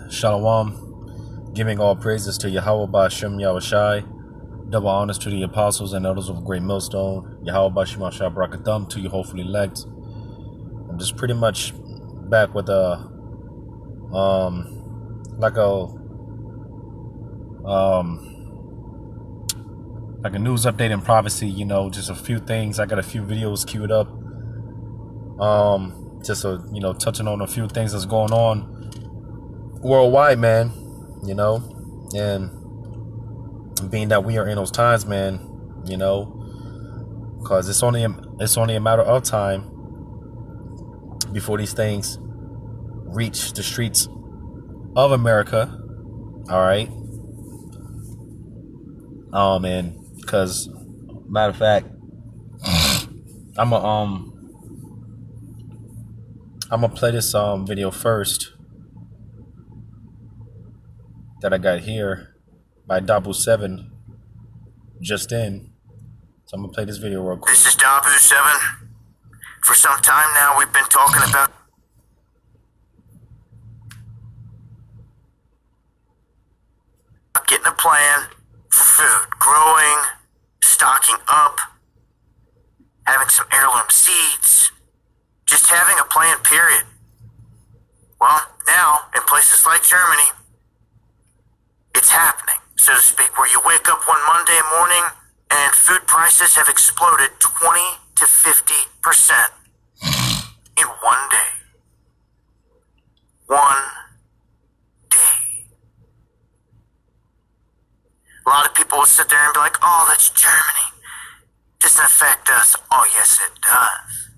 Shalom, giving all praises to Yahweh Ba'Shem Yahushai, double honors to the apostles and elders of a great millstone, Yahweh Ba'Shem Yahushai Barakatham, to you hopefully elect. I'm just pretty much back with like a news update and prophecy, just a few things. I got a few videos queued up. Touching on a few things that's going on worldwide, man, and being that we are in those times, man, because it's only a matter of time before these things reach the streets of America. All right. And because matter of fact, I'm gonna play this video first that I got here by Dabu7 just in. So I'm gonna play this video real quick. This is Dabu7. For some time now, we've been talking about getting a plan for food, growing, stocking up, having some heirloom seeds, just having a plan, period. Well, now, in places like Germany, it's happening, so to speak, where you wake up one Monday morning and food prices have exploded 20 to 50% in one day. One day. A lot of people will sit there and be like, oh, that's Germany. Doesn't affect us. Oh, yes, it does.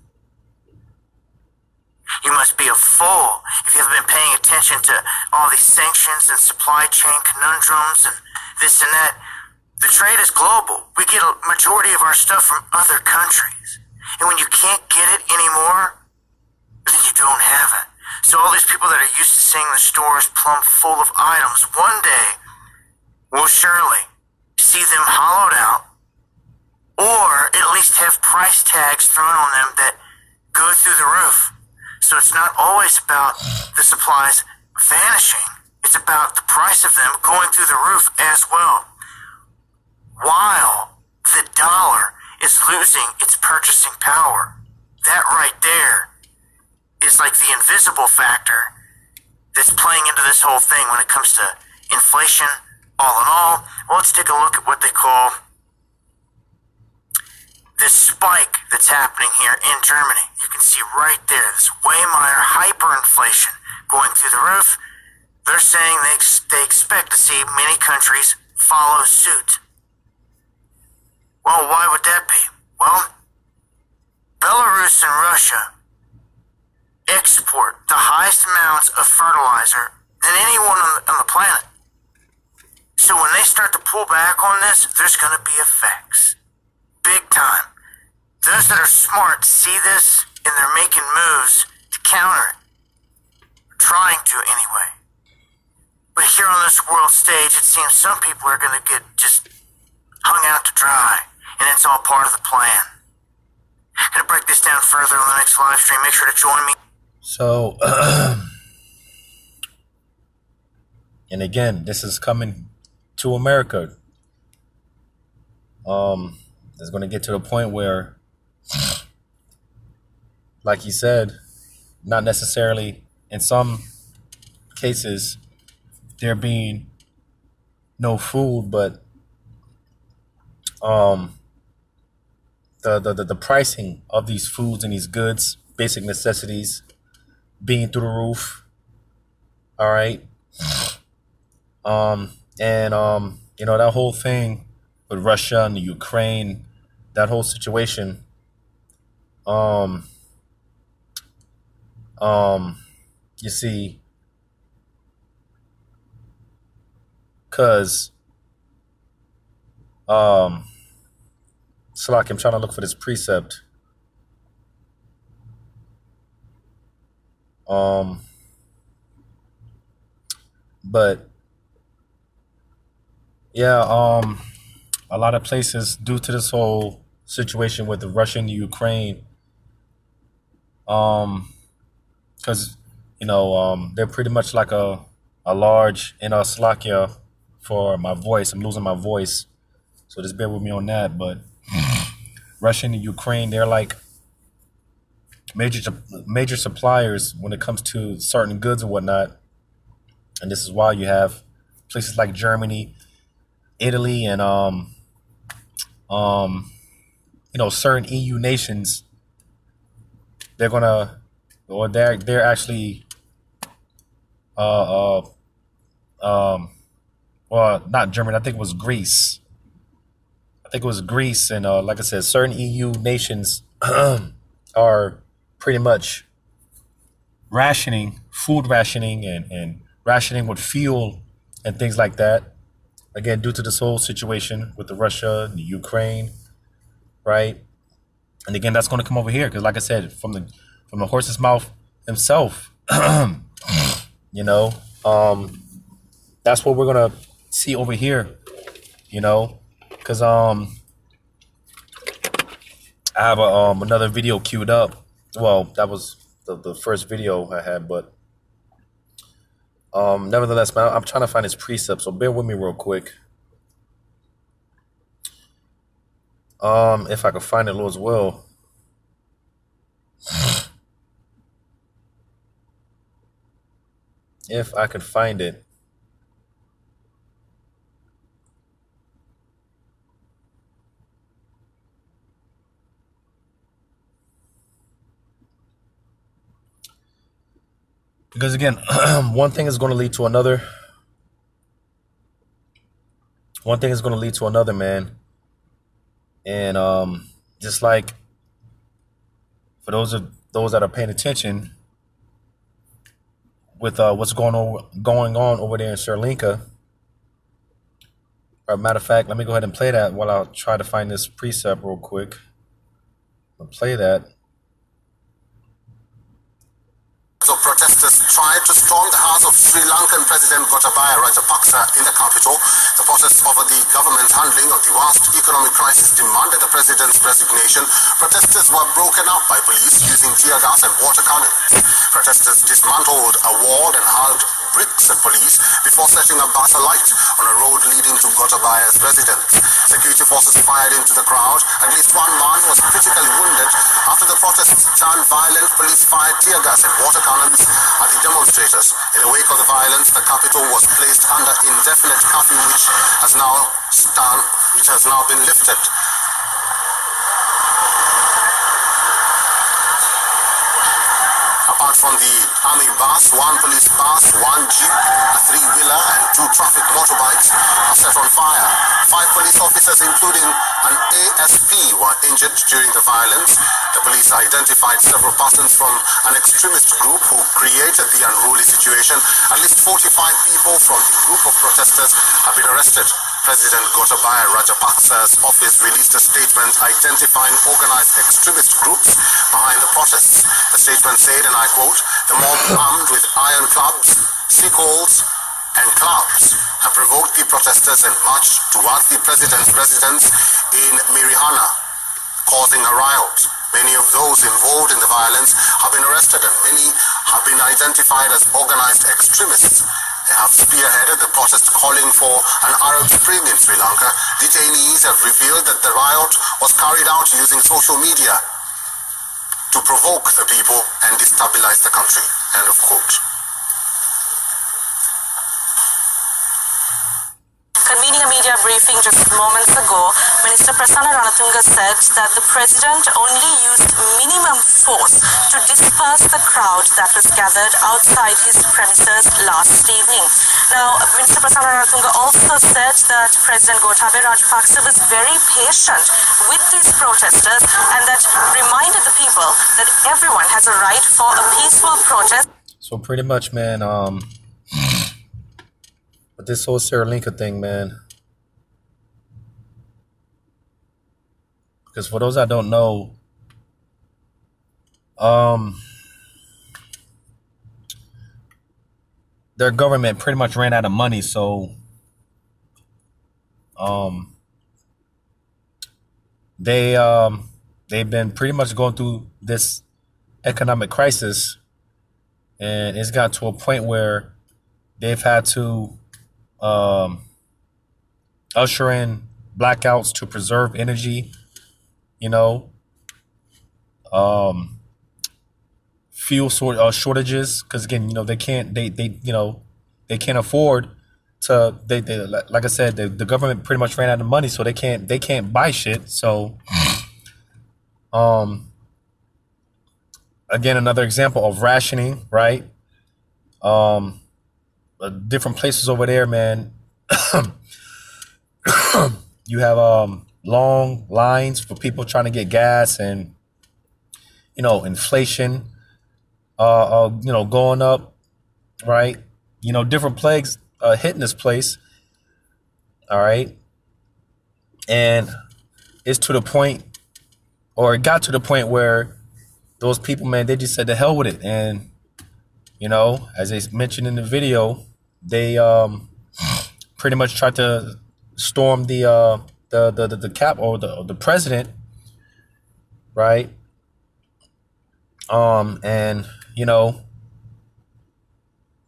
You must be a fool if you haven't been paying attention to all these sanctions and supply chain conundrums and this and that. The trade is global. We get a majority of our stuff from other countries. And when you can't get it anymore, then you don't have it. So all these people that are used to seeing the stores plumb full of items, one day will surely see them hollowed out, or at least have price tags thrown on them that go through the roof. So it's not always about the supplies vanishing. It's about the price of them going through the roof as well. While the dollar is losing its purchasing power. That right there is like the invisible factor that's playing into this whole thing when it comes to inflation. All in all, well, let's take a look at what they call this spike that's happening here in Germany. You can see right there, this Weimar hyperinflation going through the roof. They're saying they expect to see many countries follow suit. Well, why would that be? Well, Belarus and Russia export the highest amounts of fertilizer than anyone on the planet. So when they start to pull back on this, there's going to be effects. Big time. Those that are smart see this and they're making moves to counter it. Trying to anyway. But here on this world stage, it seems some people are going to get just hung out to dry. And it's all part of the plan. I'm going to break this down further on the next live stream. Make sure to join me. So, and again, this is coming to America. It's going to get to the point where, like you said, not necessarily in some cases there being no food, but the pricing of these foods and these goods, basic necessities, being through the roof. All right. That whole thing with Russia and the Ukraine, that whole situation, you see, cause Slack, I'm trying to look for this precept. But yeah, a lot of places, due to this whole situation with the Russia and the Ukraine, because they're pretty much like a a large in Slovakia for my voice. I'm losing my voice, so just bear with me on that. But Russia and Ukraine, they're like major suppliers when it comes to certain goods and whatnot. And this is why you have places like Germany, Italy, and certain EU nations. They're actually uh, well, not Germany. I think it was Greece. And like I said, certain EU nations are pretty much food rationing, and rationing with fuel and things like that. Again, due to this whole situation with the Russia and the Ukraine, right? And again, that's going to come over here because, like I said, from the horse's mouth himself, you know, that's what we're gonna see over here, because I have another video queued up. Well, that was the first video I had, but nevertheless, man, I'm trying to find his precept, so bear with me real quick. If I can find it, Lord's will. If I can find it. Because again, one thing is going to lead to another. One thing is going to lead to another, man. And just like for those that are paying attention with what's going on over there in Sri Lanka. Matter of fact, let me go ahead and play that while I try to find this precept real quick. I'll play that. So protesters tried to storm the house of Sri Lankan President Gotabaya Rajapaksa in the capital. The protests over the government's handling of the vast economic crisis demanded the president's resignation. Protesters were broken up by police using tear gas and water cannons. Protesters dismantled a wall and hurled bricks at police before setting a bus alight on a road leading to Gotabaya's residence. Security forces fired into the crowd. At least one man was critically wounded. After the protests turned violent, police fired tear gas and water cannons at the demonstrators. In the wake of the violence, the capital was placed under indefinite curfew, which has now been lifted. Apart from the army bus, one police bus, one jeep, a three-wheeler and two traffic motorbikes are set on fire. 5 police officers, including an ASP, were injured during the violence. The police identified several persons from an extremist group who created the unruly situation. At least 45 people from the group of protesters have been arrested. President Gotabaya Rajapaksa's office released a statement identifying organized extremist groups behind the protests. The statement said, and I quote, "The mob armed with iron clubs, sickles, and clubs have provoked the protesters and marched towards the president's residence in Mirihana, causing a riot. Many of those involved in the violence have been arrested and many have been identified as organized extremists. They have spearheaded the protest calling for an Arab Spring in Sri Lanka. Detainees have revealed that the riot was carried out using social media to provoke the people and destabilize the country." End of quote. Convening a media briefing just moments ago, Minister Prasanna Ranatunga said that the president only used minimum force to disperse the crowd that was gathered outside his premises last evening. Now, Minister Prasanna Ranatunga also said that President Gotabaya Rajapaksa was very patient with these protesters and that reminded the people that everyone has a right for a peaceful protest. So pretty much, man, with this whole Sri Lanka thing, man, because for those that don't know, their government pretty much ran out of money, so they've been pretty much going through this economic crisis, and it's got to a point where they've had to usher in blackouts to preserve energy, you know, fuel shortages, because again, they can't they can't afford to they like I said, the government pretty much ran out of money, so they can't buy shit. So again, another example of rationing, right? Different places over there, man. You have long lines for people trying to get gas, and inflation going up, right? Different plagues hitting this place, all right? And it's to the point, or it got to the point where those people, man, they just said the hell with it. And as they mentioned in the video, they pretty much tried to storm the cap, or the president, right? And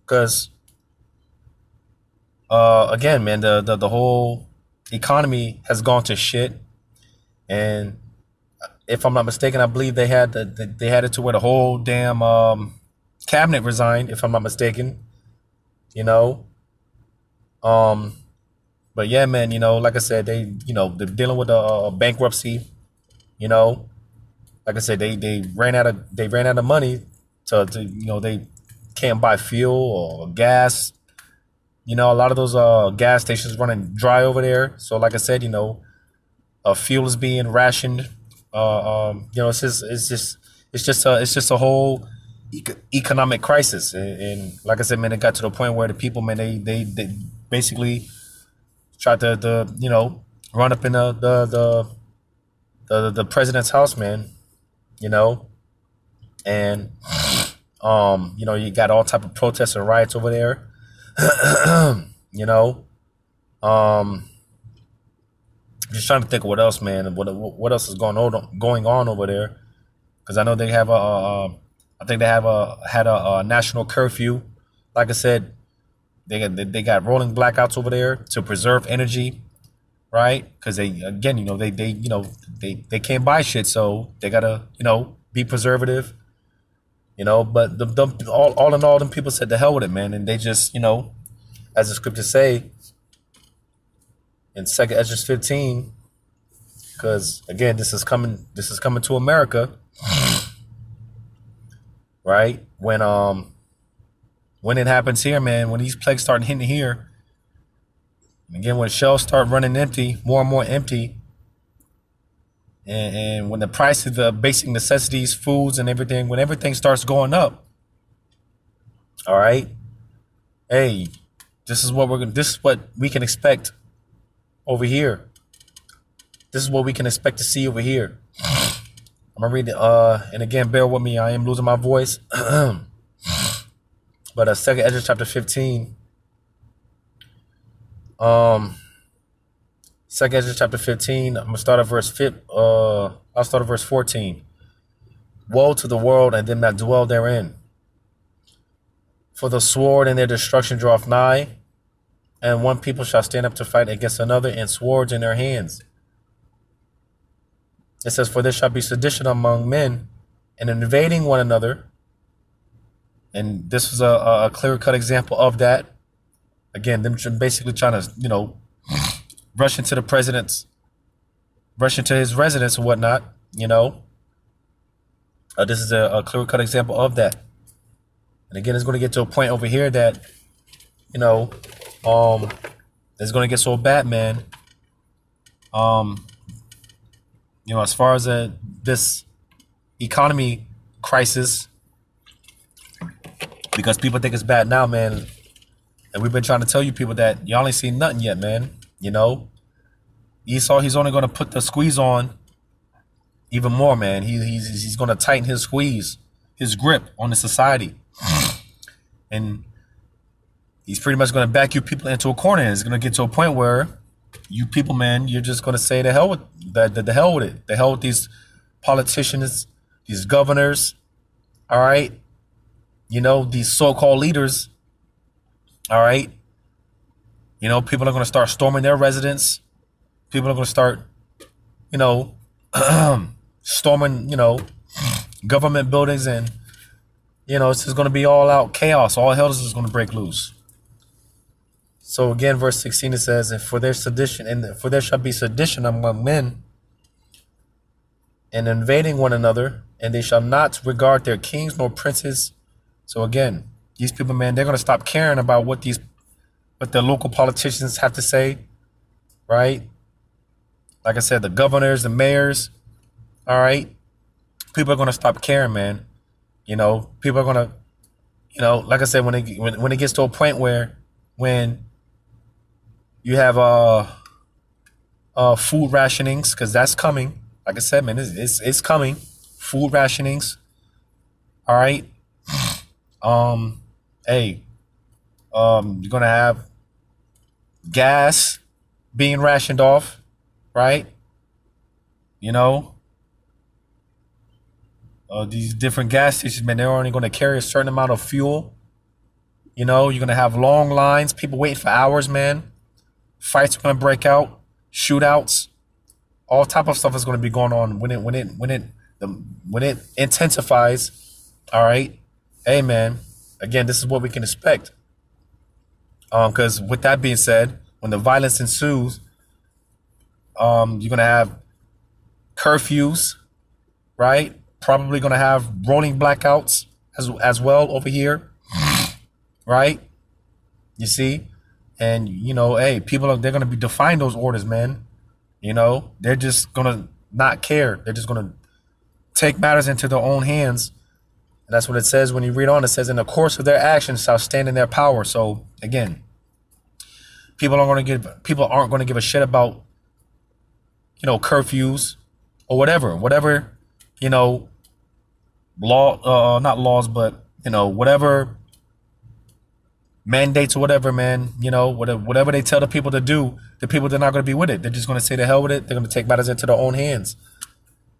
because again, man, the whole economy has gone to shit. And if I'm not mistaken, I believe they had it to where the whole damn cabinet resigned, if I'm not mistaken. But yeah, man, like I said, they're dealing with a bankruptcy. Like I said, they ran out of money to they can't buy fuel or gas. A lot of those gas stations running dry over there. So like I said, fuel is being rationed. It's just a whole economic crisis. And like I said, man, it got to the point where the people, man, they basically tried to run up in the president's house, man. And you got all type of protests and riots over there. Just trying to think of what else, man. What else is going on over there? Because I know they have had a national curfew. Like I said, they got rolling blackouts over there to preserve energy, right? Because they can't buy shit, so they gotta be preservative. But all in all, them people said the hell with it, man, and they just as the scriptures say in 2 Ezra 15, because again, this is coming to America, right? When it happens here, man, when these plagues start hitting here, again, when shelves start running empty, more and more empty, and when the price of the basic necessities, foods and everything, when everything starts going up, all right, hey, this is what we can expect over here. This is what we can expect to see over here. I'm gonna read it, and again, bear with me, I am losing my voice. But 2 Ezra chapter 15. 2 Ezra chapter 15. I'm gonna start at verse 14. Woe to the world and them that dwell therein, for the sword and their destruction draweth nigh, and one people shall stand up to fight against another, and swords in their hands. It says, for there shall be sedition among men, and invading one another. And this was a clear-cut example of that. Again, them basically trying to, rush into his residence and whatnot, this is a clear-cut example of that. And again, it's going to get to a point over here that, it's going to get so bad, man. As far as this economy crisis, because people think it's bad now, man. And we've been trying to tell you people that y'all ain't seen nothing yet, man. Esau, he's only going to put the squeeze on even more, man. He's going to tighten his squeeze, his grip on the society. And he's pretty much going to back you people into a corner. And it's going to get to a point where you people, man, you're just going to say the hell with the hell with it. The hell with these politicians, these governors, all right? These so-called leaders, All right. You know, people are going to start storming their residence. People are going to start, you know, storming, you know, government buildings, and, you know, it's just going to be all out chaos. All hell is just going to break loose. So again, verse 16, it says, and for there shall be sedition among men, and invading one another, and they shall not regard their kings nor princes. So again, these people, man, they're going to stop caring about what the local politicians have to say, right? Like I said, the governors, the mayors, all right? People are going to stop caring, man. You know, people are going to, you know, like I said, when it gets to a point where when you have food rationings, because that's coming. Like I said, man, it's coming. Food rationings. All right. Hey, you're gonna have gas being rationed off, right? You know, these different gas stations, man, they're only going to carry a certain amount of fuel. You know, you're gonna have long lines, people waiting for hours, man. Fights are gonna break out, shootouts. All type of stuff is going to be going on when it intensifies. All right, hey man. Again, this is what we can expect. Because with that being said, when the violence ensues, you're going to have curfews, right? Probably going to have rolling blackouts as well over here, right? You see, and you know, hey, they're going to be defying those orders, man. You know, they're just going to not care. They're just going to take matters into their own hands. And that's what it says when you read on. It says, in the course of their actions shall stand in their power. So, again, people aren't going to give a shit about, you know, curfews or whatever, you know, not laws, but, you know, whatever mandates or whatever, man, you know, whatever they tell the people to do, the people, they're not going to be with it. They're just going to say the hell with it. They're going to take matters into their own hands,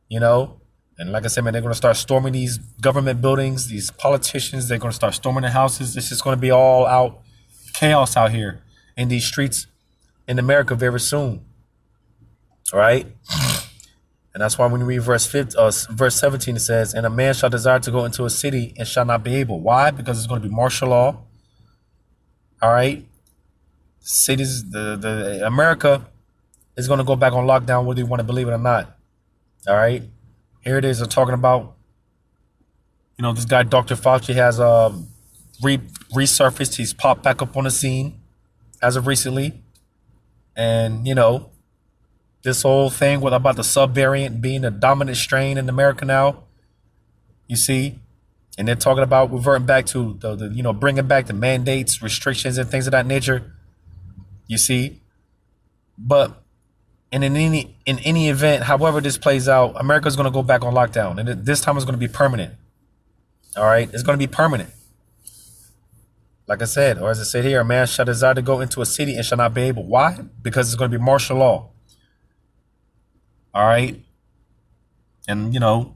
you know. And like I said, man, they're going to start storming these government buildings, these politicians. They're going to start storming their houses. It's just going to be all out chaos out here in these streets in America very soon. All right. And that's why when you read verse 17, it says, and a man shall desire to go into a city and shall not be able. Why? Because it's going to be martial law. All right. Cities, the America is going to go back on lockdown, whether you want to believe it or not. All right. Here it is. They're talking about, you know, this guy, Dr. Fauci, has resurfaced. He's popped back up on the scene as of recently. And, you know, this whole thing about the subvariant being a dominant strain in America now, you see, and they're talking about reverting back to the you know, bringing back the mandates, restrictions, and things of that nature. You see, but in any event, however this plays out, America's going to go back on lockdown, and this time it's going to be permanent. All right, it's going to be permanent. Like I said, or as I said here, a man shall desire to go into a city and shall not be able. Why? Because it's going to be martial law. All right, and you know,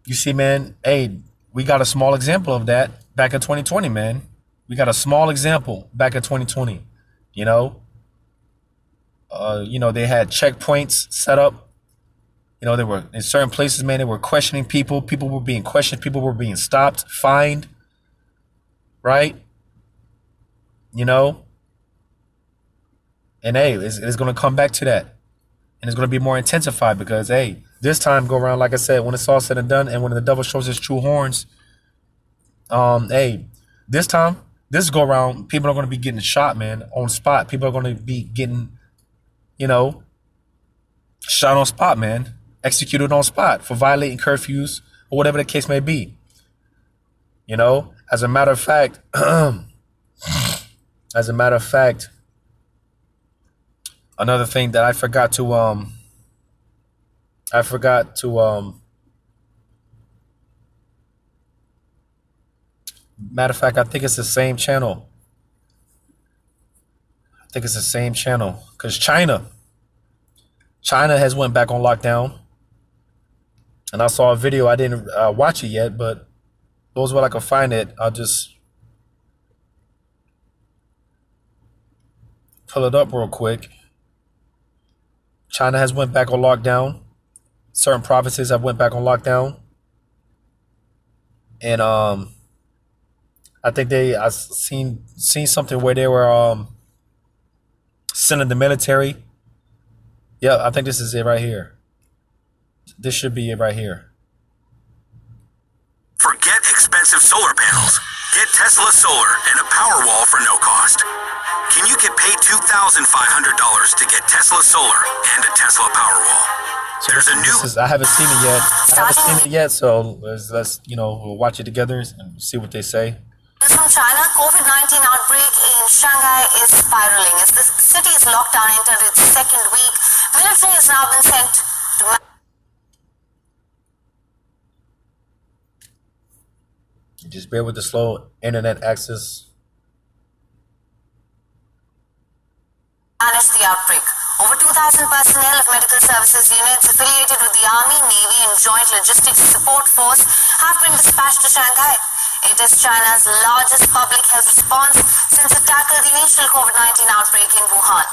you see, man, hey, we got a small example of that back in 2020, man. We got a small example back in 2020. You know, they had checkpoints set up. You know, they were in certain places, man. They were questioning people. People were being questioned. People were being stopped, fined. Right? You know, and hey, it's going to come back to that, and it's going to be more intensified because hey, this time go around, like I said, when it's all said and done, and when the devil shows his true horns, hey, this go around, people are going to be getting shot, man, on spot. People are going to be getting, you know, shot on spot, man, executed on spot for violating curfews or whatever the case may be. You know, as a matter of fact, another thing that I forgot to matter of fact, I think it's the same channel. Because China has went back on lockdown. And I saw a video. I didn't watch it yet, but those where I can find it, I'll just pull it up real quick. China has went back on lockdown. Certain provinces have went back on lockdown. And I think I seen something where they were sending the military. Yeah, I think this is it right here. This should be it right here. Forget expensive solar panels. Get Tesla Solar and a Powerwall for no cost. Can you get paid $2,500 to get Tesla Solar and a Tesla Powerwall? So There's a new... I haven't seen it yet. So let's we'll watch it together and see what they say. From China, COVID-19 outbreak in Shanghai is spiraling. As the city is locked down entered its second week, military has now been sent to just bear with the slow internet access. manage the outbreak. Over 2,000 personnel of medical services units affiliated with the Army, Navy and Joint Logistics Support Force have been dispatched to Shanghai. It is China's largest public health response since it tackled the initial COVID-19 outbreak in Wuhan.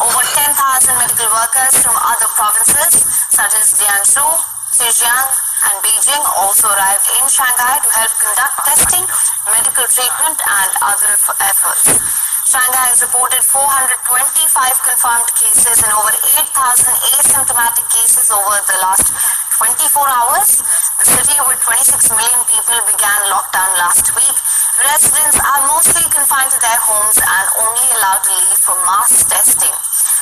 Over 10,000 medical workers from other provinces such as Jiangsu, Zhejiang and Beijing also arrived in Shanghai to help conduct testing, medical treatment and other efforts. Shanghai has reported 425 confirmed cases and over 8,000 asymptomatic cases over the last 24 hours. The city with 26 million people began lockdown last week. Residents are mostly confined to their homes and only allowed to leave for mass testing.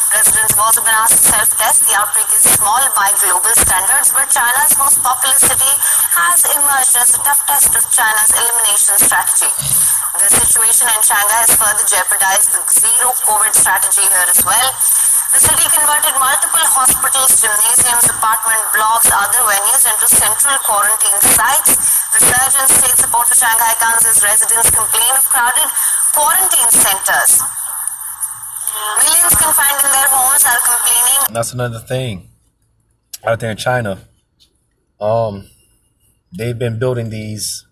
Residents have also been asked to self-test. The outbreak is small by global standards, but China's most populous city has emerged as a tough test of China's elimination strategy. The situation in Shanghai has further jeopardized the zero COVID strategy here as well. The city converted multiple hospitals, gymnasiums, apartment blocks, other venues into central quarantine sites. The surge in state support for Shanghai comes as residents complain of crowded quarantine centers. Millions confined in their homes are complaining. And that's another thing. Out there in China, they've been building these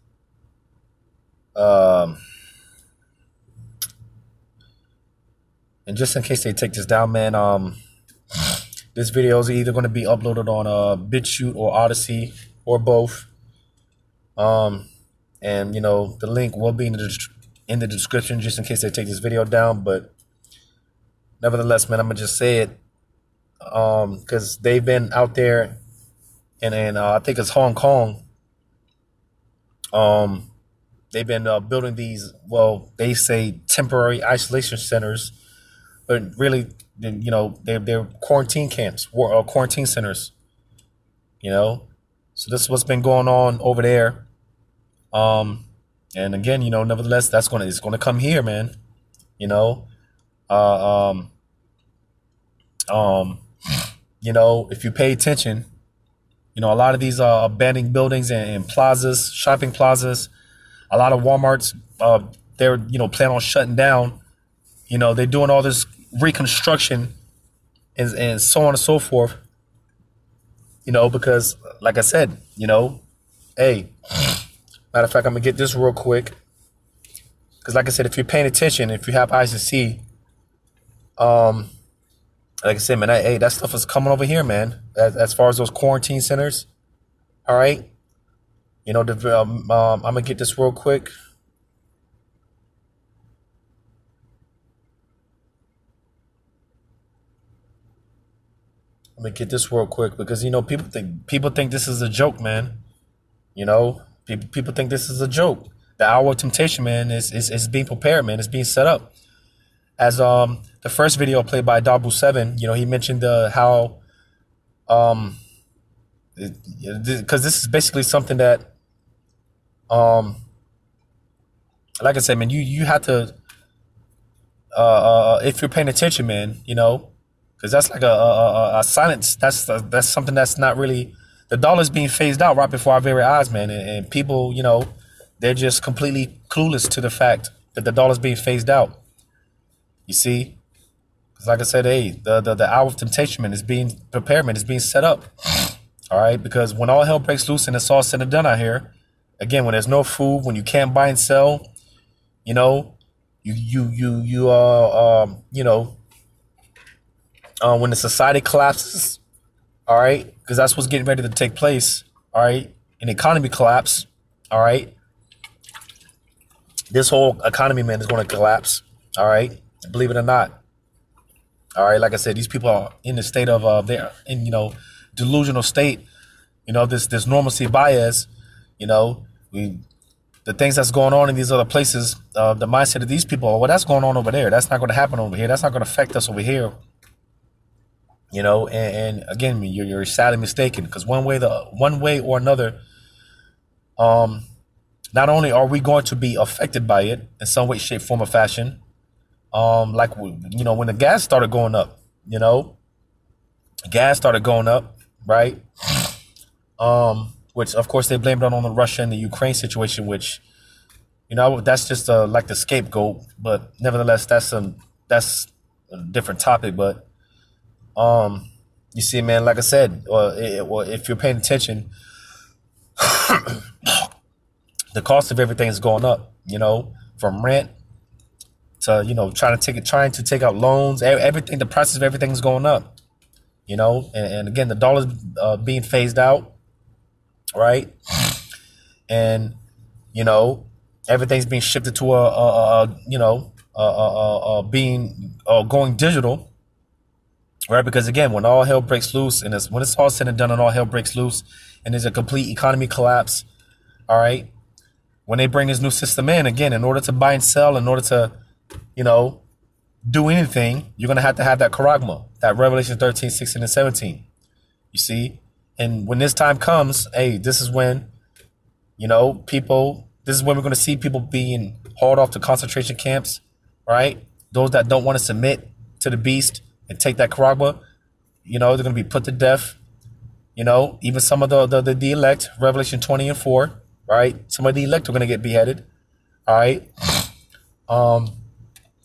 and just in case they take this down, man, this video is either going to be uploaded on BitChute or Odysee or both. And the link will be in the description just in case they take this video down. But nevertheless, man, I'm gonna just say it because they've been out there, and I think it's Hong Kong. They've been building these. Well, they say temporary isolation centers, but really, they're quarantine camps or quarantine centers. So this is what's been going on over there. And again, nevertheless, it's gonna come here, man. If you pay attention, a lot of these abandoned buildings and plazas, shopping plazas, a lot of Walmarts, they're plan on shutting down. They're doing all this reconstruction and so on and so forth. Because like I said, hey, matter of fact, I'm gonna get this real quick. Because like I said, if you're paying attention, if you have eyes to see, like I said, man, that stuff is coming over here, man. As far as those quarantine centers, all right. I'm gonna get this real quick. Let me get this real quick because people think this is a joke, man. People think this is a joke. The hour of temptation, man, is being prepared, man. It's being set up. As the first video played by Dabu7, he mentioned how because this is basically something that like I said, man, you have to if you're paying attention, man, because that's like a silence. That's something that's not really. The dollar's being phased out right before our very eyes, man, and people, they're just completely clueless to the fact that the dollar's being phased out. You see, because like I said, hey, the hour of temptation, man, is being prepared, man, is being set up. All right, because when all hell breaks loose and it's all said and done out here, again, when there's no food, when you can't buy and sell, you when the society collapses, all right, because that's what's getting ready to take place, all right, an economy collapse, all right, this whole economy, man, is going to collapse, all right, believe it or not, all right. Like I said, these people are in the state of they're in delusional state, this normalcy bias, the things that's going on in these other places, the mindset of these people, well, that's going on over there, that's not going to happen over here, that's not going to affect us over here. And again, you're sadly mistaken, because one way or another, not only are we going to be affected by it in some way, shape, form, or fashion, like when the gas started going up, right? Which of course they blamed it on the Russia and the Ukraine situation, which that's just like the scapegoat, but nevertheless that's a different topic. But you see, man, like I said, if you're paying attention, the cost of everything is going up, from rent to, trying to take out loans, everything, the prices of everything is going up, and again, the dollar's being phased out, right? And, everything's being shifted to going digital, right? Because again, when all hell breaks loose, and when it's all said and done and all hell breaks loose and there's a complete economy collapse, all right, when they bring this new system in order to buy and sell, in order to, do anything, you're going to have that charagma, that Revelation 13, 16, and 17, you see? And when this time comes, hey, this is when, this is when we're going to see people being hauled off to concentration camps, right? Those that don't want to submit to the beast and take that charagma, they're going to be put to death. Even some of the elect, Revelation 20 and 4, right? Some of the elect are going to get beheaded, all right?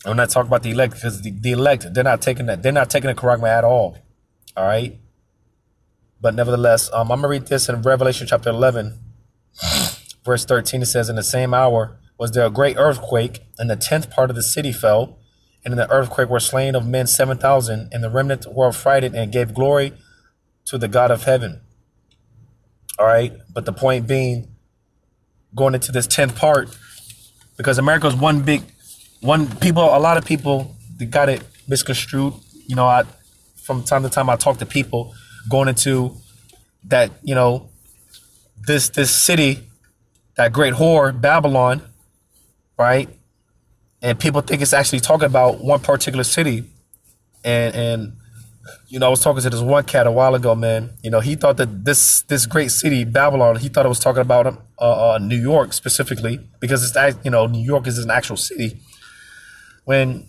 I'm not talking about the elect, because the elect, they're not taking the charagma at all right? But nevertheless, I'm going to read this in Revelation chapter 11, verse 13. It says, in the same hour was there a great earthquake, and the 10th part of the city fell. And in the earthquake were slain of men 7,000, and the remnant were affrighted and gave glory to the God of heaven. All right. But the point being, going into this 10th part, because America is a lot of people, they got it misconstrued. From time to time, I talk to people going into that, this city, that great whore, Babylon, right? And people think it's actually talking about one particular city. And I was talking to this one cat a while ago, man. He thought that this great city, Babylon, he thought it was talking about New York specifically, because it's, New York is an actual city. When,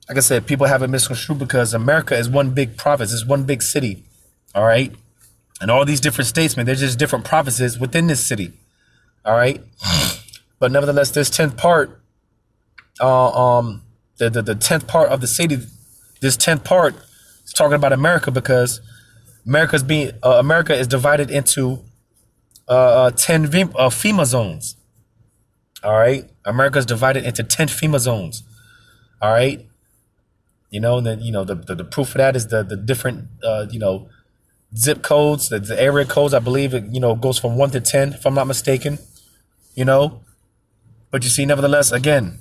like I said, people have it misconstrued, because America is one big province. It's one big city. All right. And all these different states, man, there's just different provinces within this city. All right. But nevertheless, this 10th part, the 10th part of the city, this 10th part is talking about America, because America is divided into 10 FEMA zones. All right. America is divided into 10 FEMA zones. All right. And then, the proof of that is the different, zip codes, the area codes. I believe it, goes from 1 to 10, if I'm not mistaken, but you see, nevertheless, again,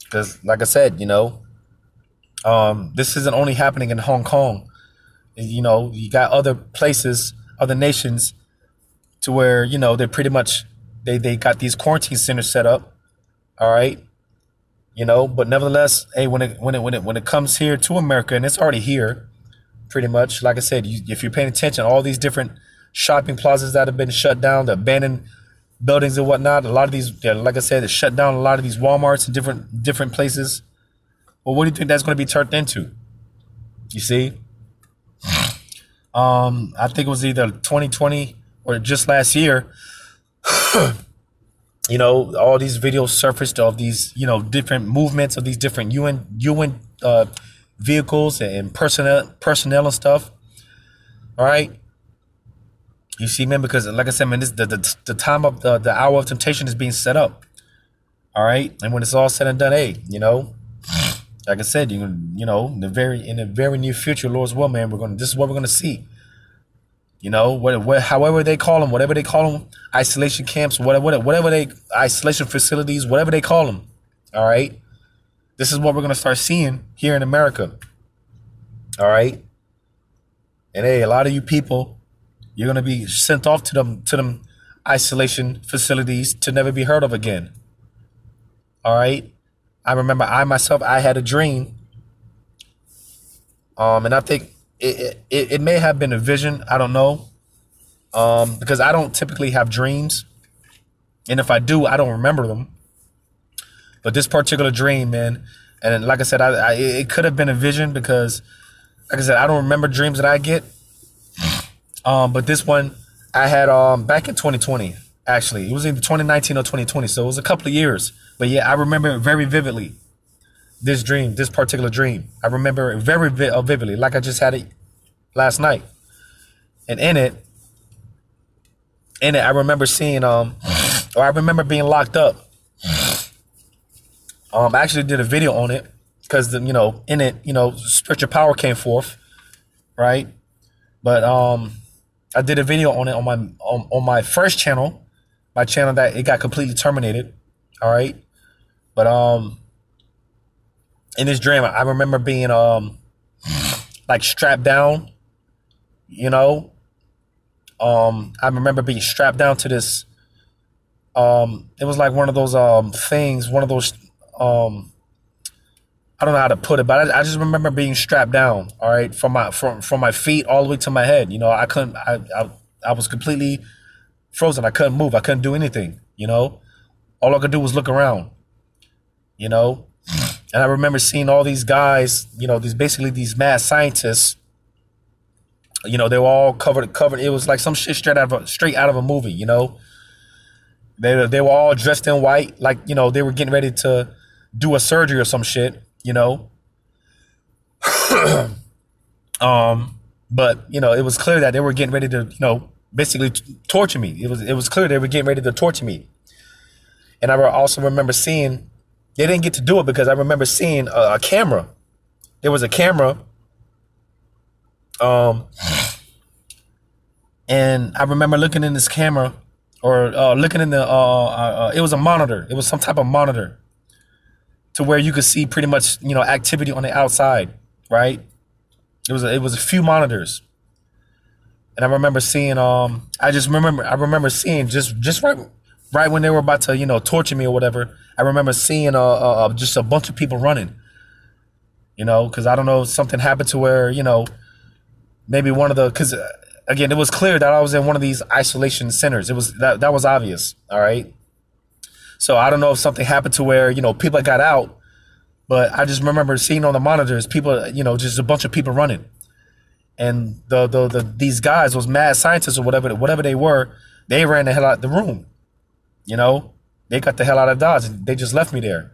because like I said, this isn't only happening in Hong Kong. You got other places, other nations, to where, they're pretty much, they got these quarantine centers set up. All right. But nevertheless, hey, when it comes here to America, and it's already here, pretty much, like I said, if you're paying attention, all these different shopping plazas that have been shut down, the abandoned buildings and whatnot, a lot of these, like I said, they shut down a lot of these Walmarts and different places. Well, what do you think that's going to be turned into? You see, I think it was either 2020 or just last year. All these videos surfaced of these, different movements of these different UN vehicles and personnel and stuff. All right. You see, man, because like I said, man, this the time of the hour of temptation is being set up. All right, and when it's all said and done, hey, you know, like I said, you know, in the very near future, Lord's will, man, this is what we're gonna see. You know, however they call them, isolation camps, whatever they isolation facilities, whatever they call them. All right, this is what we're gonna start seeing here in America. All right, and hey, a lot of you people, you're gonna be sent off to them isolation facilities to never be heard of again. All right, I remember I had a dream, and I think it may have been a vision. I don't know, because I don't typically have dreams, and if I do, I don't remember them. But this particular dream, man, and like I said, it could have been a vision because, like I said, I don't remember dreams that I get. But this one I had back in 2020. Actually, it was either 2019 or 2020, so it was a couple of years. But yeah, I remember it very vividly. This particular dream, I remember it very vividly, like I just had it last night. And in it, I remember seeing or I remember being locked up. I actually did a video on it because in it, spiritual power came forth, right? But I did a video on it on my first channel. My channel that it got completely terminated. All right. But in this dream, I remember being like strapped down, you know. I remember being strapped down to this it was like one of those things, one of those I don't know how to put it, but I just remember being strapped down, all right, from my feet all the way to my head. You know, I was completely frozen. I couldn't move. I couldn't do anything, you know. All I could do was look around, you know. And I remember seeing all these guys, you know, these mad scientists, you know, they were all covered. It was like some shit straight out of a movie, you know. They were all dressed in white, like, you know, they were getting ready to do a surgery or some shit, you know. But, you know, it was clear that they were getting ready to, you know, basically torture me. It was clear they were getting ready to torture me. And I also remember seeing, they didn't get to do it because I remember seeing a camera. There was a camera. And I remember looking in this camera or looking in the, it was a monitor. It was some type of monitor to where you could see pretty much, you know, activity on the outside, right? It was a few monitors. And I remember seeing, I remember seeing just right when they were about to, you know, torture me or whatever, I remember seeing just a bunch of people running, you know, because I don't know, something happened to where, you know, maybe because again, it was clear that I was in one of these isolation centers. It was that was obvious. All right. So I don't know if something happened to where, you know, people got out, but I just remember seeing on the monitors, people, you know, just a bunch of people running. And these guys, those mad scientists or whatever they were, they ran the hell out of the room. You know, they got the hell out of Dodge. They just left me there.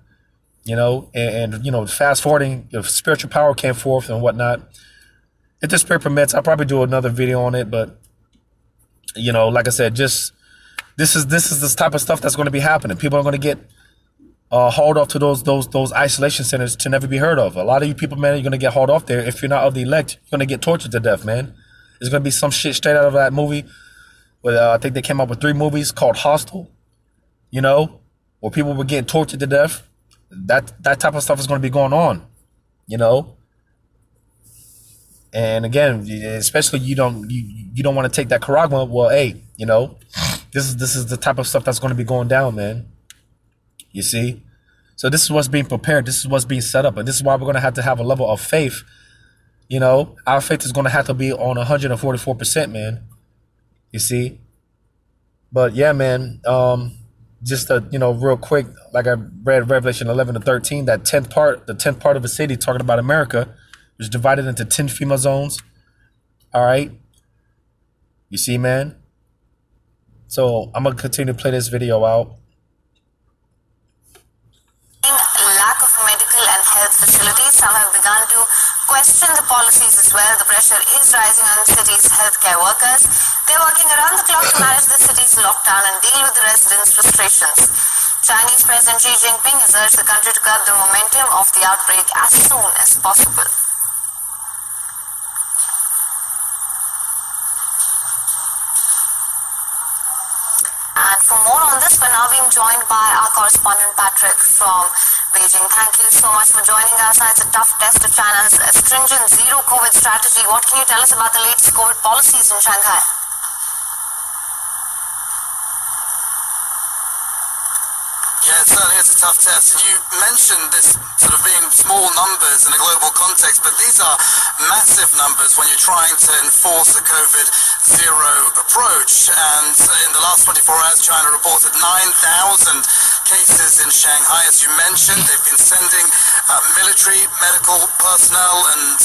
You know, and you know, fast forwarding, if spiritual power came forth and whatnot. If the spirit permits, I'll probably do another video on it. But you know, like I said, just this is this type of stuff that's going to be happening. People are going to get hauled off to those isolation centers to never be heard of. A lot of you people, man, you're going to get hauled off there. If you're not of the elect, you're going to get tortured to death, man. There's going to be some shit straight out of that movie. But I think they came up with 3 movies called Hostel, you know, where people were getting tortured to death. That type of stuff is going to be going on, you know. And again, especially you don't want to take that charagma. Well, hey, you know, this is the type of stuff that's going to be going down, man. You see? So this is what's being prepared. This is what's being set up. And this is why we're going to have a level of faith. You know, our faith is going to have to be on 144%, man. You see? But yeah, man, just you know, real quick, like I read Revelation 11 to 13, that the 10th part of the city talking about America was divided into 10 FEMA zones. All right. You see, man? So I'm going to continue to play this video out. Lack of medical and health facilities, some have begun to question the policies as well. The pressure is rising on the city's healthcare workers. They're working around the clock to manage the city's lockdown and deal with the residents' frustrations. Chinese President Xi Jinping has urged the country to curb the momentum of the outbreak as soon as possible. And for more on this, we're now being joined by our correspondent Patrick from Beijing. Thank you so much for joining us. It's a tough test of China's stringent zero COVID strategy. What can you tell us about the latest COVID policies in Shanghai? Yeah, it certainly is a tough test. And you mentioned this sort of being small numbers in a global context, but these are massive numbers when you're trying to enforce a COVID-0 approach. And in the last 24 hours, China reported 9,000 cases in Shanghai. As you mentioned, they've been sending military, medical personnel and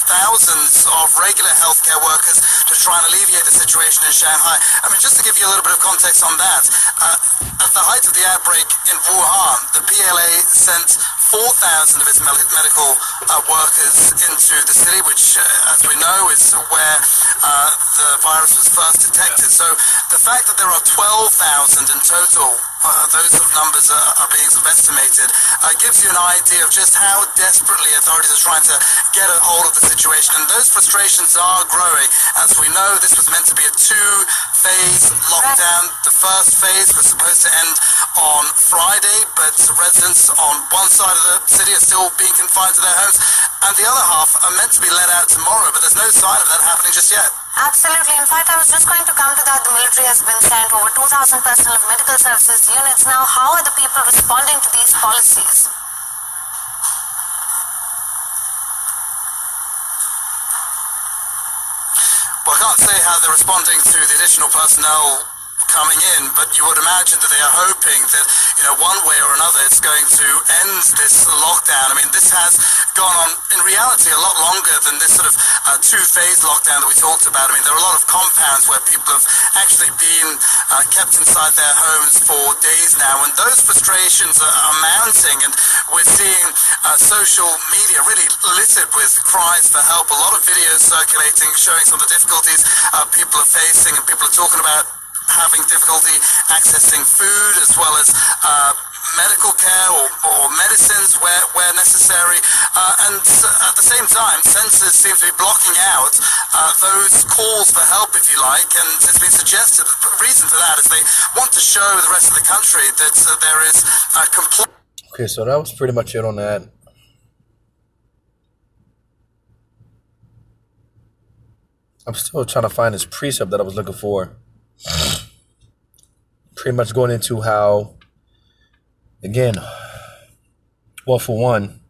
thousands of regular healthcare workers to try and alleviate the situation in Shanghai. I mean, just to give you a little bit of context on that, at the height of the outbreak in Wuhan, the PLA sent 4,000 of its medical workers into the city, which, as we know, is where the virus was first detected. So the fact that there are 12,000 in total, those sort of numbers are being sort of estimated, gives you an idea of just how desperately authorities are trying to get a hold of the situation. And those frustrations are growing. As we know, this was meant to be a two-phase lockdown. The first phase was supposed to end on Friday, but residents on one side of the city are still being confined to their homes, and the other half are meant to be let out tomorrow, but there's no sign of that happening just yet. Absolutely. In fact, I was just going to come to that. The military has been sent, over 2,000 personnel of medical services units. Now, how are the people responding to these policies? Well, I can't say how they're responding to the additional personnel coming in, but you would imagine that they are hoping that, one way or another it's going to end this lockdown. I mean, this has gone on, in reality, a lot longer than this sort of two-phase lockdown that we talked about. I mean, there are a lot of compounds where people have actually been kept inside their homes for days now, and those frustrations are mounting, and we're seeing social media really littered with cries for help. A lot of videos circulating showing some of the difficulties people are facing, and people are talking about having difficulty accessing food as well as medical care or medicines where necessary. And at the same time, censors seem to be blocking out those calls for help, if you like, and it's been suggested that the reason for that is they want to show the rest of the country that there is a complete... Okay, so that was pretty much it on that. I'm still trying to find this precept that I was looking for. Pretty much going into how, again, well, for one,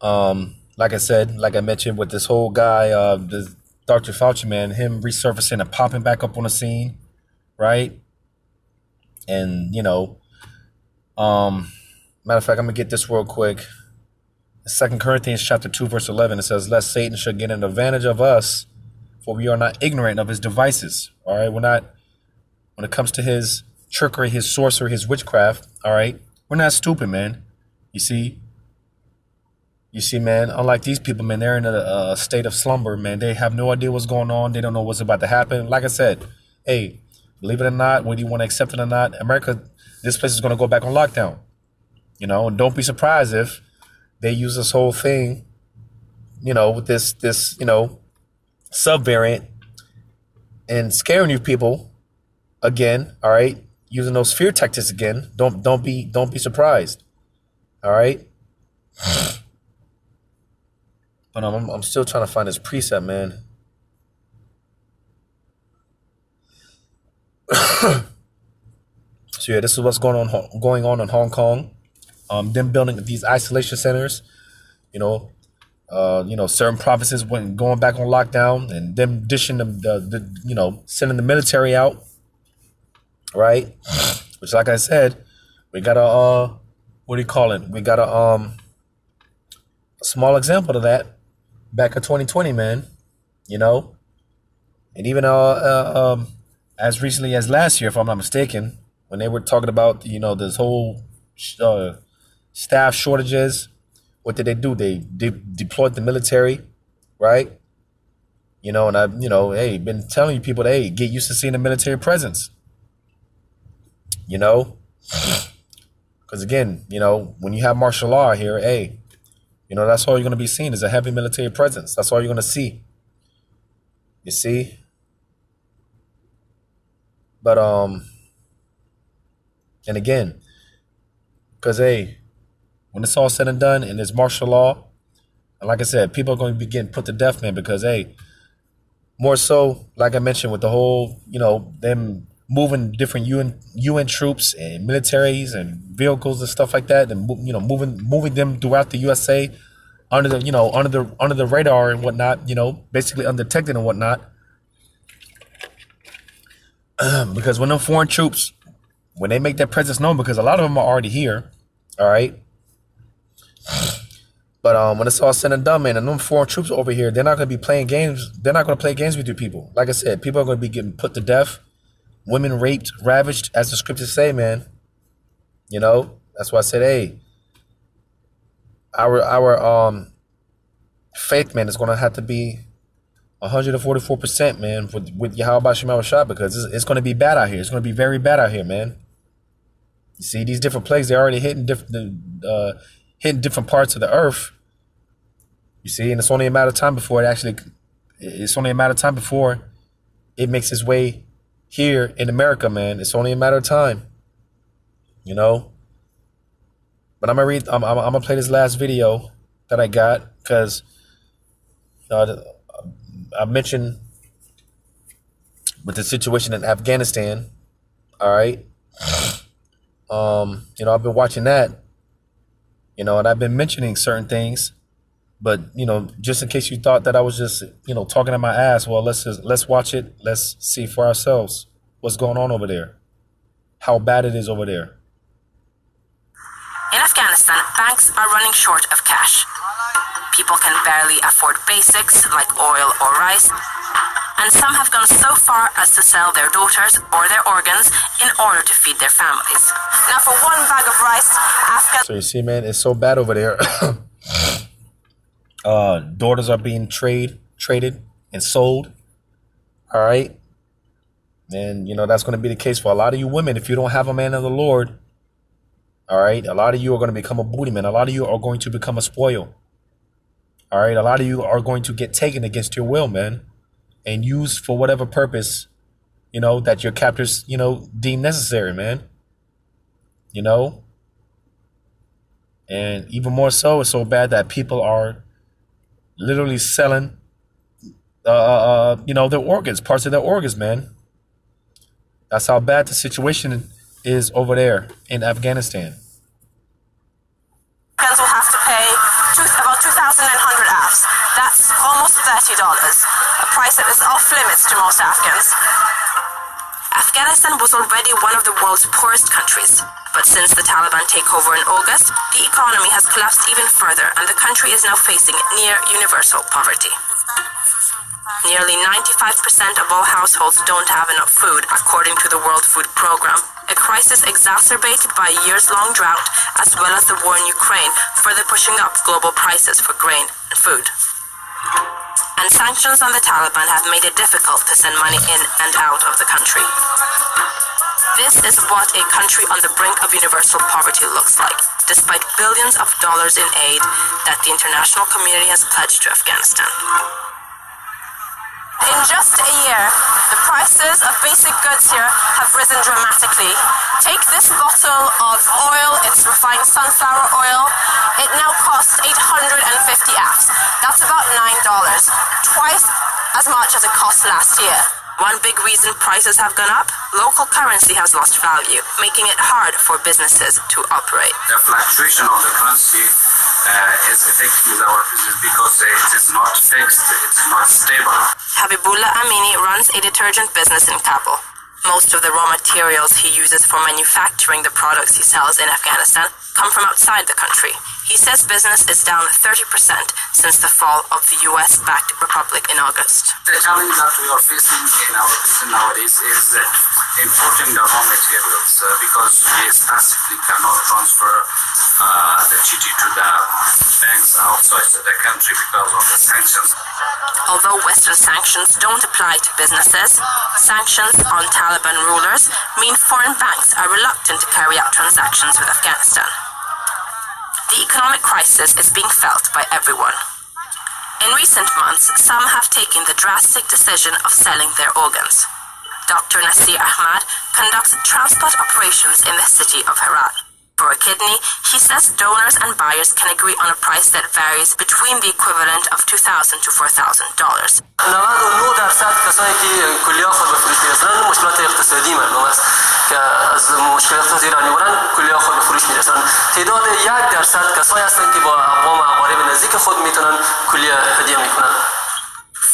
like I said, like I mentioned with this whole guy, this Dr. Fauci, man, him resurfacing and popping back up on the scene, right? And, matter of fact, I'm going to get this real quick. 2 Corinthians chapter 2, verse 11, it says, lest Satan should get an advantage of us, for we are not ignorant of his devices. All right, we're not, when it comes to his trickery, his sorcery, his witchcraft, all right, we're not stupid, man. You see, man, unlike these people, man, they're in a state of slumber, man. They have no idea what's going on. They don't know what's about to happen. Like I said, hey, believe it or not, whether you want to accept it or not, America, this place is going to go back on lockdown. And don't be surprised if they use this whole thing, with this subvariant and scaring you people again, all right, using those fear tactics again. Don't be surprised, all right. But I'm still trying to find this precept, man. So yeah, this is what's going on in Hong Kong. Them building these isolation centers, certain provinces going back on lockdown, and them dishing the sending the military out, right? Which, like I said, we got a what do you call it? We got a small example of that back in 2020, man. And even as recently as last year, if I'm not mistaken, when they were talking about this whole staff shortages. What did they do? They deployed the military, right? And I've, hey, been telling you people, hey, get used to seeing the military presence. Because again, you know, when you have martial law here, hey, you know, that's all you're going to be seeing is a heavy military presence. That's all you're going to see. You see? But, and again, because, hey, when it's all said and done and there's martial law, and like I said, people are going to be getting put to death, man, because, hey, more so, like I mentioned, with the whole, you know, them moving different UN troops and militaries and vehicles and stuff like that, and, you know, moving them throughout the USA under the, you know, under the radar and whatnot, you know, basically undetected and whatnot. Because when them foreign troops, when they make their presence known, because a lot of them are already here, all right. But when it's all said and done, man, and them foreign troops over here, they're not going to be playing games. They're not going to play games with you people. Like I said, people are going to be getting put to death, women raped, ravaged, as the scriptures say, man. You know, that's why I said, hey, our faith, man, is going to have to be 144%, man, with Yahweh Shem Yahushua, because it's going to be bad out here. It's going to be very bad out here, man. You see, these different plagues, they're already hitting different parts of the earth. You see, and it's only a matter of time before it makes its way here in America, man. It's only a matter of time, you know. But I'm gonna play this last video that I got, because I mentioned with the situation in Afghanistan. All right, you know, I've been watching that. You know, and I've been mentioning certain things, but, you know, just in case you thought that I was just, you know, talking to my ass, well, let's watch it. Let's see for ourselves what's going on over there, how bad it is over there. In Afghanistan, banks are running short of cash. People can barely afford basics like oil or rice, and some have gone so far as to sell their daughters or their organs in order to feed their families. Now, for one bag of rice, So you see, man, it's so bad over there. Daughters are being traded and sold. All right. And, you know, that's going to be the case for a lot of you women. If you don't have a man of the Lord, all right, a lot of you are going to become a booty man. A lot of you are going to become a spoil. All right. A lot of you are going to get taken against your will, man, and used for whatever purpose, you know, that your captors, you know, deem necessary, man. You know, and even more so, it's so bad that people are literally selling, you know, their organs, parts of their organs, man. That's how bad the situation is over there in Afghanistan. Afghans will have to pay about 2,900 AFs. That's almost $30, a price that is off limits to most Afghans. Afghanistan was already one of the world's poorest countries, but since the Taliban takeover in August, the economy has collapsed even further and the country is now facing near universal poverty. Nearly 95% of all households don't have enough food, according to the World Food Programme, a crisis exacerbated by a years-long drought as well as the war in Ukraine, further pushing up global prices for grain and food. And sanctions on the Taliban have made it difficult to send money in and out of the country. This is what a country on the brink of universal poverty looks like, despite billions of dollars in aid that the international community has pledged to Afghanistan. In just a year, the prices of basic goods here have risen dramatically. Take this bottle of oil, it's refined sunflower oil. It now costs 850 AFs. That's about $9, twice as much as it cost last year. One big reason prices have gone up, local currency has lost value, making it hard for businesses to operate. The fluctuation of the currency is affecting our business because it is not fixed, it's not stable. Habibullah Amini runs a detergent business in Kabul. Most of the raw materials he uses for manufacturing the products he sells in Afghanistan come from outside the country. He says business is down 30% since the fall of the US-backed republic in August. The challenge that we are facing in our business nowadays is importing the raw materials because we specifically cannot transfer the GT to the banks outside. the country because of the sanctions. Although Western sanctions don't apply to businesses, sanctions on Taliban rulers mean foreign banks are reluctant to carry out transactions with Afghanistan. The economic crisis is being felt by everyone. In recent months, some have taken the drastic decision of selling their organs. Dr. Nasir Ahmad conducts transport operations in the city of Herat. For a kidney, he says donors and buyers can agree on a price that varies between the equivalent of $2,000 to $4,000. مشکل اقتصادی ایرانی بودن کلی خود به فروش میرسن تعداد 1% کسایی هستن که با اقوام اقارب نزدیک خود میتونن کلی هدیه میکنن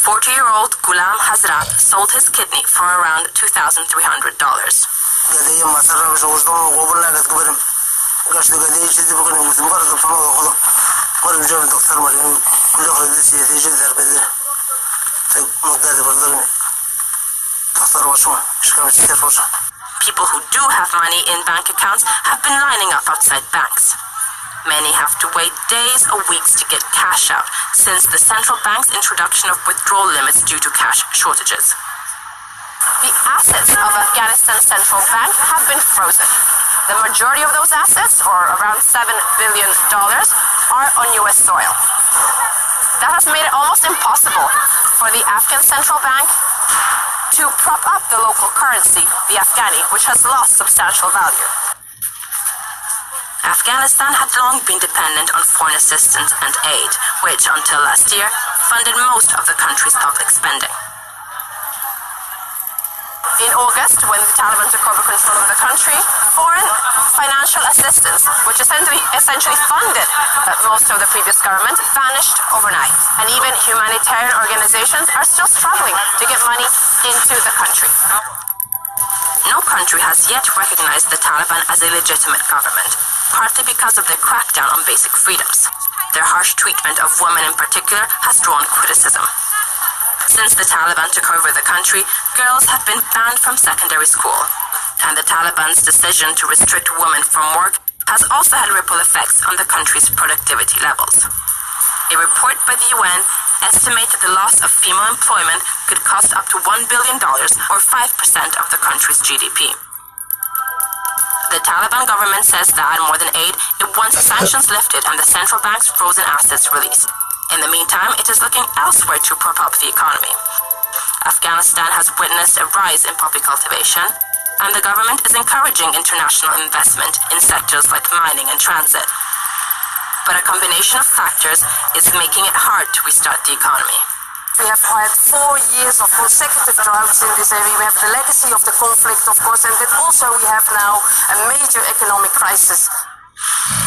40-year-old Ghulam Hazrat sold his kidney for around $2,300. گدایی مسئله بشه وزدان قبول نگد که بریم گشت گدایی چیزی بکنیم گفتیم برد فنا خدا بریم جای دکتر مریم کلی خودی یه چیزی در بده مدتی برداریم دکتر باشم اشکال چیزی باشم People who do have money in bank accounts have been lining up outside banks. Many have to wait days or weeks to get cash out since the central bank's introduction of withdrawal limits due to cash shortages. The assets of Afghanistan's central bank have been frozen. The majority of those assets, or around $7 billion, are on US soil. That has made it almost impossible for the Afghan central bank to prop up the local currency, the Afghani, which has lost substantial value. Afghanistan had long been dependent on foreign assistance and aid, which, until last year, funded most of the country's public spending. In August, when the Taliban took over control of the country, foreign financial assistance, which essentially funded most of the previous government, vanished overnight. And even humanitarian organizations are still struggling to get money into the country. No country has yet recognized the Taliban as a legitimate government, partly because of their crackdown on basic freedoms. Their harsh treatment of women in particular has drawn criticism. Since the Taliban took over the country, girls have been banned from secondary school. And the Taliban's decision to restrict women from work has also had ripple effects on the country's productivity levels. A report by the UN estimates that the loss of female employment could cost up to $1 billion or 5% of the country's GDP. The Taliban government says that, more than aid, it wants sanctions lifted and the central bank's frozen assets released. In the meantime, it is looking elsewhere to prop up the economy. Afghanistan has witnessed a rise in poppy cultivation, and the government is encouraging international investment in sectors like mining and transit. But a combination of factors is making it hard to restart the economy. We have had 4 years of consecutive droughts in this area. We have the legacy of the conflict, of course, and then also we have now a major economic crisis.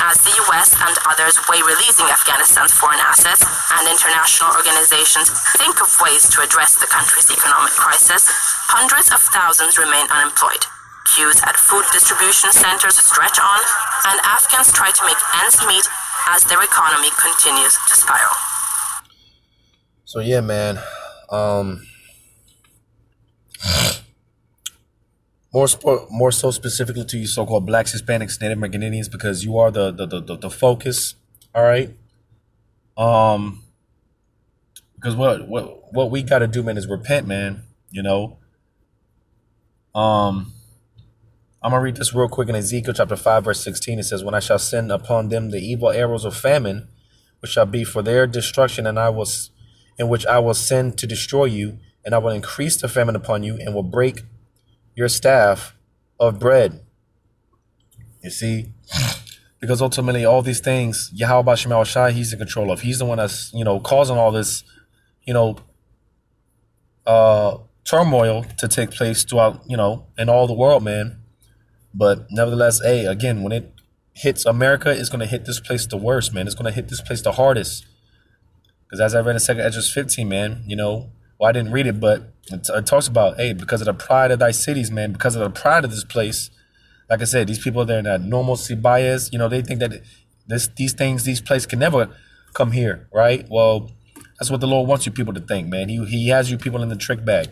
As the US and others weigh releasing Afghanistan's foreign assets and international organizations think of ways to address the country's economic crisis, hundreds of thousands remain unemployed. Queues at food distribution centers stretch on, and Afghans try to make ends meet as their economy continues to spiral. So yeah, man. More so specifically to you so-called blacks, Hispanics, Native American Indians, because you are the focus. All right. Because what we got to do, man, is repent, man. You know. I'm gonna read this real quick in Ezekiel chapter 5, verse 16. It says, "When I shall send upon them the evil arrows of famine, which shall be for their destruction, in which I will send to destroy you, and I will increase the famine upon you, and will break your staff of bread." You see, because ultimately all these things, Yahweh Shemal Shai, he's in control of. He's the one that's, causing all this, turmoil to take place throughout, in all the world, man. But nevertheless, again, when it hits America, it's going to hit this place the worst, man. It's going to hit this place the hardest. Because as I read in 2 Esdras 15, man, I didn't read it, but it talks about, because of the pride of thy cities, man, because of the pride of this place, like I said, these people, they're in that normalcy bias, they think that these places can never come here, right? Well, that's what the Lord wants you people to think, man. He has you people in the trick bag,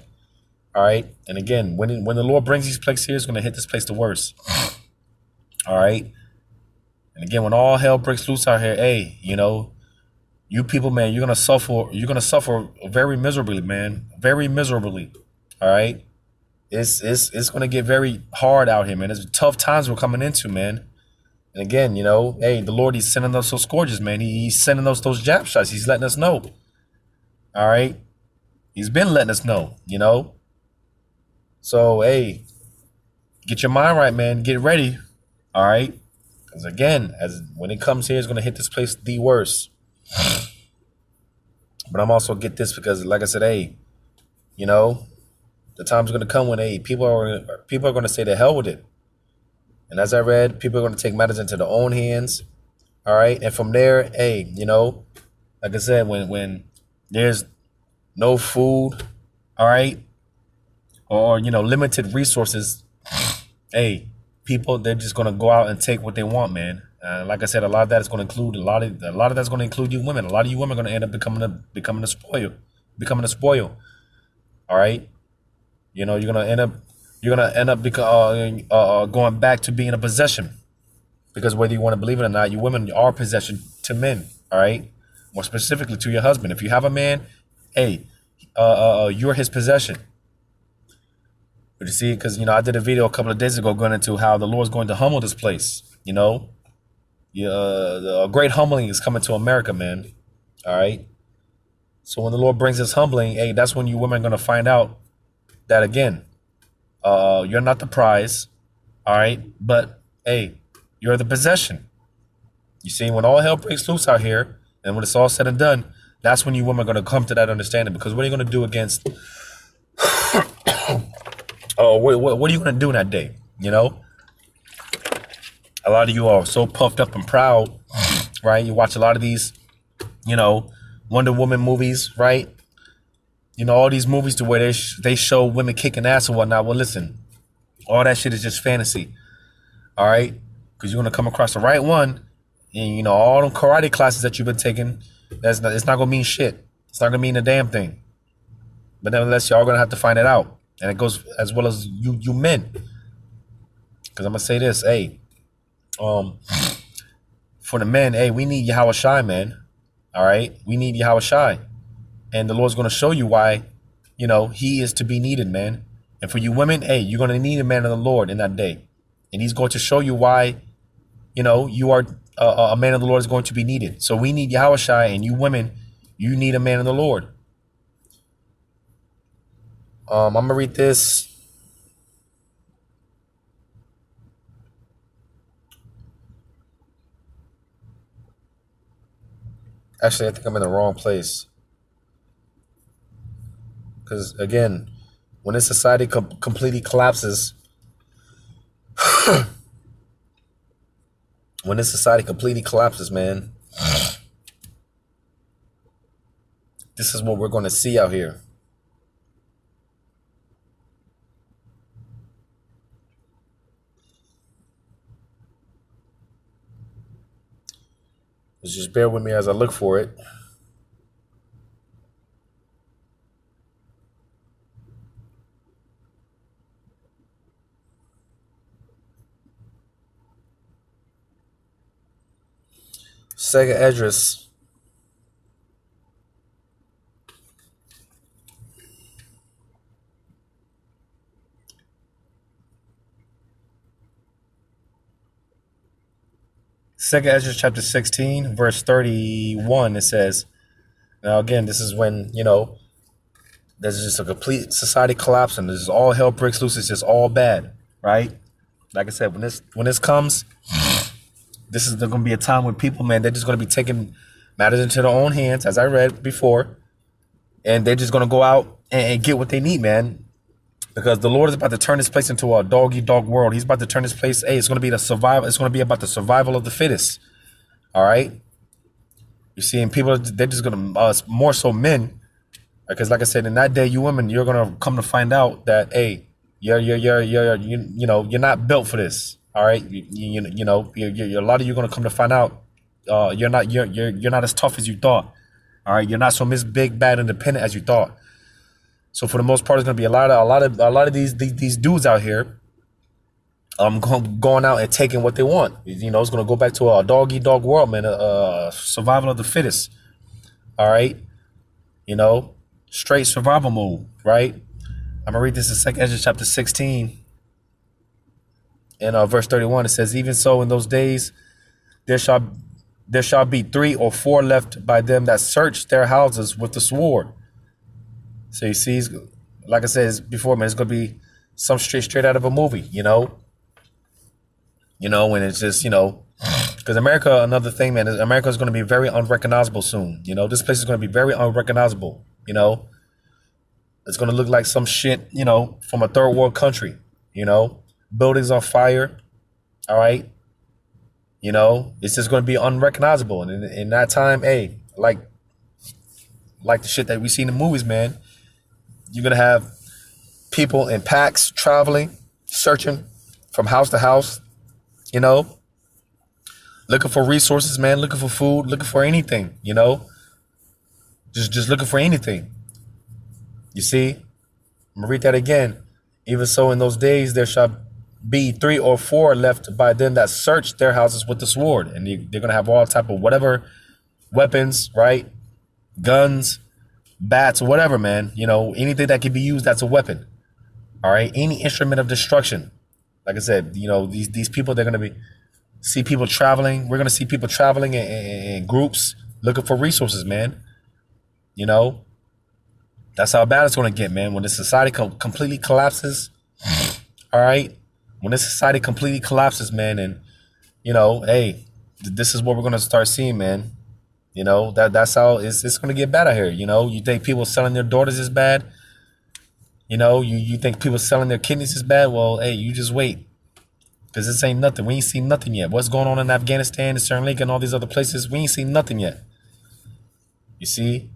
all right? And again, when the Lord brings these places here, it's going to hit this place the worst, all right? And again, when all hell breaks loose out here, You people, man, you're gonna suffer very miserably, man. Very miserably. All right. It's gonna get very hard out here, man. It's tough times we're coming into, man. And again, hey, the Lord, He's sending us those scourges, man. He's sending us those jab shots. He's letting us know. All right. He's been letting us know, So, hey, get your mind right, man. Get ready. All right. Because again, when it comes here, it's going to hit this place the worst. But I'm also get this because, like I said, hey, the time's going to come when, hey, people are going to say the hell with it. And as I read, people are going to take matters into their own hands. All right. And from there, hey, like I said, when there's no food, all right, or, limited resources, hey, people, they're just going to go out and take what they want, man. Like I said, a lot of that is going to include a lot of that's going to include you women. A lot of you women are going to end up becoming a spoil. All right. You're going to end up going back to being a possession, because whether you want to believe it or not, you women are possession to men. All right. More specifically to your husband. If you have a man, hey, you're his possession. But you see, because, I did a video a couple of days ago going into how the Lord's going to humble this place. A great humbling is coming to America, man. All right. So when the Lord brings this humbling, hey, that's when you women are going to find out that, again, you're not the prize. All right. But, hey, you're the possession. You see, when all hell breaks loose out here and when it's all said and done, that's when you women are going to come to that understanding. Because what are you going to do against... what are you going to do in that day? A lot of you are so puffed up and proud, right? You watch a lot of these, Wonder Woman movies, right? All these movies to where they show women kicking ass and whatnot. Well, listen, all that shit is just fantasy, all right? Because you're going to come across the right one, and, all them karate classes that you've been taking, it's not going to mean shit. It's not going to mean a damn thing. But nevertheless, y'all going to have to find it out. And it goes as well as you men. Because I'm going to say this, hey, for the men, hey, we need Yahawashai, man. All right? We need Yahawashai. And the Lord's going to show you why, He is to be needed, man. And for you women, hey, you're going to need a man of the Lord in that day. And He's going to show you why, you are a man of the Lord is going to be needed. So we need Yahawashai, and you women, you need a man of the Lord. I'm going to read this. Actually, I think I'm in the wrong place. Because, again, when this society completely collapses, man, this is what we're going to see out here. Just bear with me as I look for it. Second Esdras. Second Esdras chapter 16, verse 31, it says, now again, this is when, there's just a complete society collapse and this is all hell breaks loose. It's just all bad, right? Like I said, when this comes, this is going to be a time when people, man, they're just going to be taking matters into their own hands, as I read before, and they're just going to go out and get what they need, man. Because the Lord is about to turn this place into a dog-eat-dog world. He's about to turn this place. Hey, it's going to be the survival. It's going to be about the survival of the fittest. All right. You see, and people, they're just going to, more so men, because like I said, in that day, you women, you're going to come to find out that, hey, you're not built for this. All right. A lot of you are going to come to find out, you're not as tough as you thought. All right. You're not so big, bad, independent as you thought. So for the most part, it's going to be a lot of these dudes out here going out and taking what they want. It's going to go back to a dog-eat-dog world, man, survival of the fittest. All right. You know, straight survival mode, right? I'm going to read this in 2nd Ezra chapter 16. In verse 31, it says, even so in those days, there shall be 3 or 4 left by them that search their houses with the sword. So you see, like I said before, man, it's going to be some straight out of a movie, you know? You know, when it's just, you know, because America, another thing, man, America is going to be very unrecognizable soon. You know, this place is going to be very unrecognizable, you know? It's going to look like some shit, you know, from a third world country, you know? Buildings on fire, all right? You know, it's just going to be unrecognizable. And in that time, hey, like the shit that we see in the movies, man, you're going to have people in packs traveling, searching from house to house, you know, looking for resources, man, looking for food, looking for anything, you know, just looking for anything. You see, I'm going to read that again. Even so, in those days, there shall be 3 or 4 left by them that search their houses with the sword. And they're going to have all type of whatever weapons, right? Guns, bats, whatever, man. You know, anything that can be used, that's a weapon. All right. Any instrument of destruction. Like I said, you know, these people, they're going to see people traveling. We're going to see people traveling in groups looking for resources, man. You know, that's how bad it's going to get, man. When the society completely collapses. All right. When this society completely collapses, man, and, you know, hey, this is what we're going to start seeing, man. You know, that's how it's going to get bad out here. You know, you think people selling their daughters is bad? You know, you think people selling their kidneys is bad? Well, hey, you just wait. Because this ain't nothing. We ain't seen nothing yet. What's going on in Afghanistan and Sri Lanka and all these other places, we ain't seen nothing yet. You see?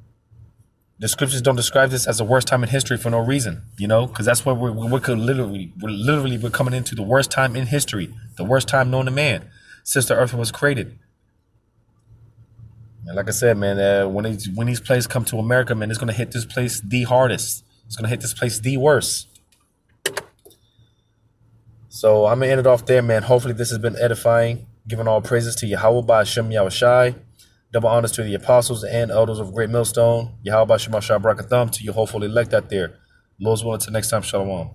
The scriptures don't describe this as the worst time in history for no reason, you know, because that's what we're coming into the worst time in history, the worst time known to man since the earth was created. And like I said, man, when these plays come to America, man, it's going to hit this place the hardest. It's going to hit this place the worst. So I'm going to end it off there, man. Hopefully this has been edifying. Giving all praises to Yahweh by Hashem Yahushai. Double honors to the apostles and elders of Great Millstone. Yahweh Shema Shah Brakatham to your hopeful elect out there. Lord's willing, until next time, Shalom.